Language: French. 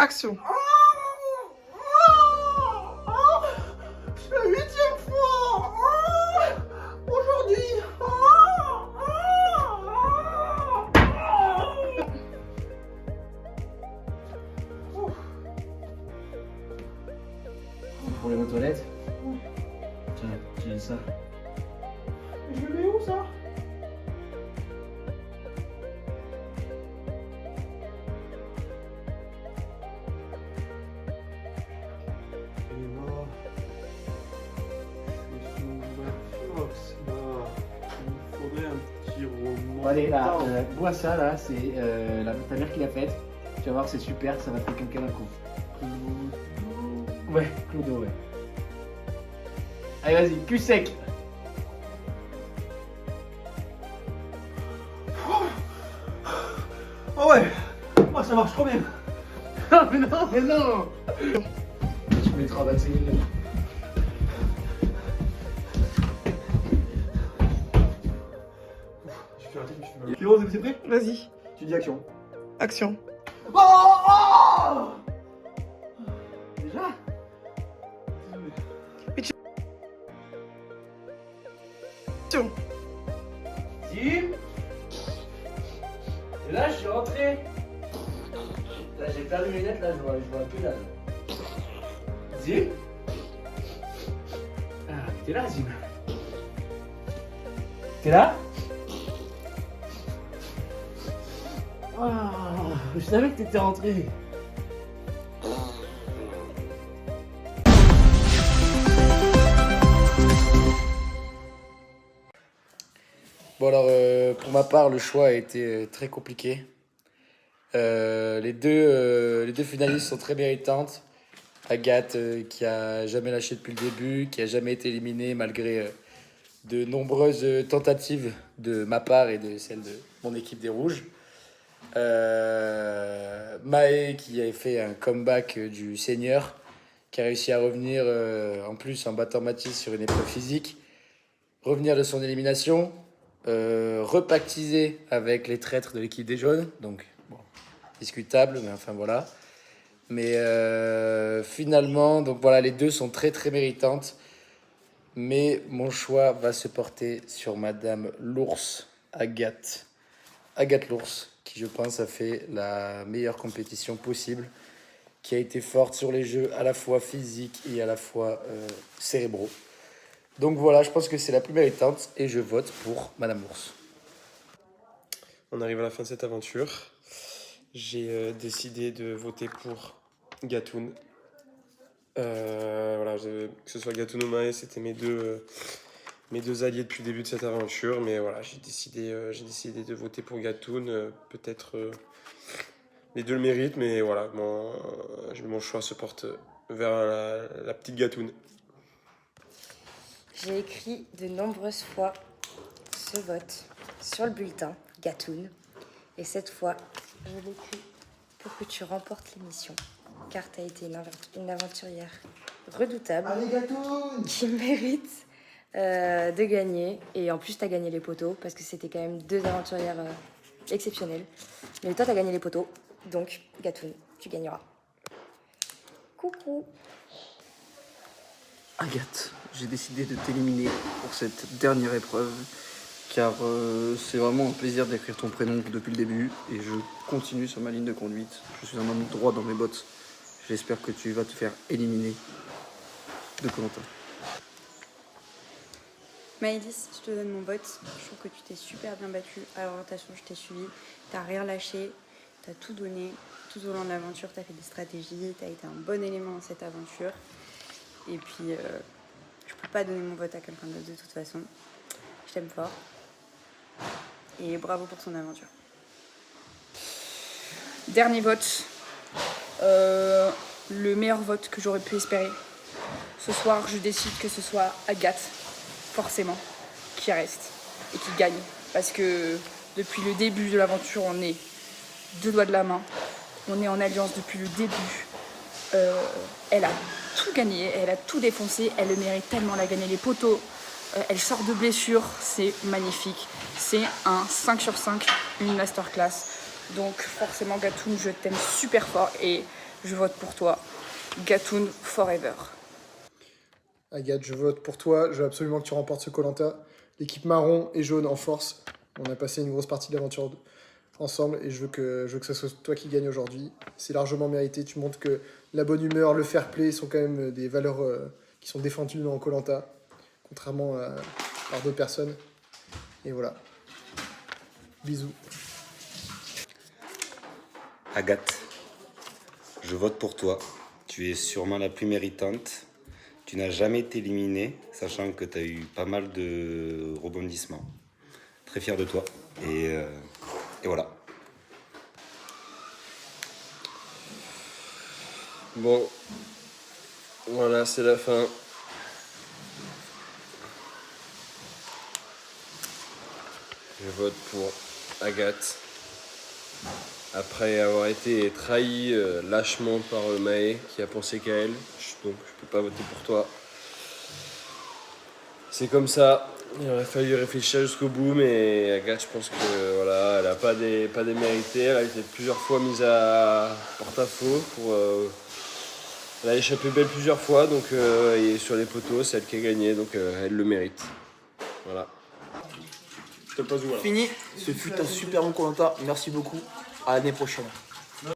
Action. C'est la 8e fois aujourd'hui. Pour les aux toilettes. Tiens, tu dis ça. Je le mets où ça? Bon, allez, là, bois ça, là, c'est ta mère qui l'a faite. Tu vas voir, c'est super, ça va te faire quelqu'un d'un coup. Ouais, Clodo, ouais. Allez, vas-y, cul sec. Oh ouais. Oh, ça marche trop bien. Non, mais non, mais non. Tu mettras 25 minutes. Pyro, c'est prêt? Vas-y. Tu dis action. Action. Oh Déjà? Action. Si. Et là, je suis rentré. Là, j'ai perdu mes lunettes, là, je vois plus là. Zim. Ah, t'es là, Zim. T'es là? Oh, je savais que t'étais rentré. Bon alors, pour ma part, le choix a été très compliqué. Les deux finalistes sont très méritantes. Agathe, qui a jamais lâché depuis le début, qui a jamais été éliminée malgré de nombreuses tentatives de ma part et de celle de mon équipe des Rouges. Maë, qui a fait un comeback du Seigneur, qui a réussi à revenir en plus en battant Mathis sur une épreuve physique, revenir de son élimination, repactiser avec les traîtres de l'équipe des jaunes, donc bon, discutable, mais enfin voilà. Mais finalement, donc voilà, les deux sont très très méritantes, mais mon choix va se porter sur Madame l'ours, Agathe l'ours, qui je pense a fait la meilleure compétition possible, qui a été forte sur les jeux à la fois physiques et à la fois cérébraux. Donc voilà, je pense que c'est la plus méritante et je vote pour Madame l'ours. On arrive à la fin de cette aventure. J'ai décidé de voter pour Gatoun. Voilà, que ce soit Gatoun ou Maë, c'était mes deux alliés depuis le début de cette aventure. Mais voilà, j'ai décidé de voter pour Gatoun. Peut-être les deux le méritent, mais voilà, mon choix se porte vers la petite Gatoun. J'ai écrit de nombreuses fois ce vote sur le bulletin Gatoun. Et cette fois, je l'écris pour que tu remportes l'émission. Car tu as été une aventurière redoutable. Allez, Gatoun! Qui mérite de gagner. Et en plus, tu as gagné les poteaux parce que c'était quand même deux aventurières exceptionnelles. Mais toi, tu as gagné les poteaux. Donc, Gatoun, tu gagneras. Coucou! Agathe, j'ai décidé de t'éliminer pour cette dernière épreuve, car c'est vraiment un plaisir d'écrire ton prénom depuis le début, et je continue sur ma ligne de conduite. Je suis un homme droit dans mes bottes. J'espère que tu vas te faire éliminer de Koh-Lanta. Maëlys, je te donne mon vote. Je trouve que tu t'es super bien battue à l'orientation, je t'ai suivi. T'as rien lâché, t'as tout donné. Tout au long de l'aventure, t'as fait des stratégies, t'as été un bon élément dans cette aventure. Et puis, je peux pas donner mon vote à quelqu'un d'autre de toute façon. Je t'aime fort. Et bravo pour ton aventure. Dernier vote. Le meilleur vote que j'aurais pu espérer. Ce soir, je décide que ce soit Agathe, forcément, qui reste et qui gagne. Parce que depuis le début de l'aventure, on est deux doigts de la main. On est en alliance depuis le début. Elle a tout gagné, elle a tout défoncé, elle le mérite tellement, elle a gagné les poteaux, elle sort de blessure, c'est magnifique. C'est un 5 sur 5, une masterclass. Donc forcément Gatoun, je t'aime super fort et je vote pour toi. Gatoun forever. Agathe, je vote pour toi. Je veux absolument que tu remportes ce Koh-Lanta. L'équipe marron et jaune en force. On a passé une grosse partie de l'aventure ensemble et je veux que ce soit toi qui gagne aujourd'hui. C'est largement mérité. Tu montres que la bonne humeur, le fair play sont quand même des valeurs qui sont défendues dans Koh-Lanta, contrairement par d'autres personnes. Et voilà. Bisous. Agathe, je vote pour toi. Tu es sûrement la plus méritante. Tu n'as jamais été éliminée, sachant que tu as eu pas mal de rebondissements. Très fier de toi. Et voilà. Bon, voilà, c'est la fin. Je vote pour Agathe. Après avoir été trahi lâchement par Maë, qui a pensé qu'à elle. Donc je peux pas voter pour toi. C'est comme ça. Il aurait fallu réfléchir jusqu'au bout, mais Agathe, je pense que voilà, elle a pas démérité. Elle a été plusieurs fois mise à porte-à-faux pour. Elle a échappé belle plusieurs fois, donc et sur les poteaux, c'est elle qui a gagné, donc elle le mérite. Voilà. Fini. Ce fut un super bon Koh-Lanta. Merci beaucoup. À l'année prochaine.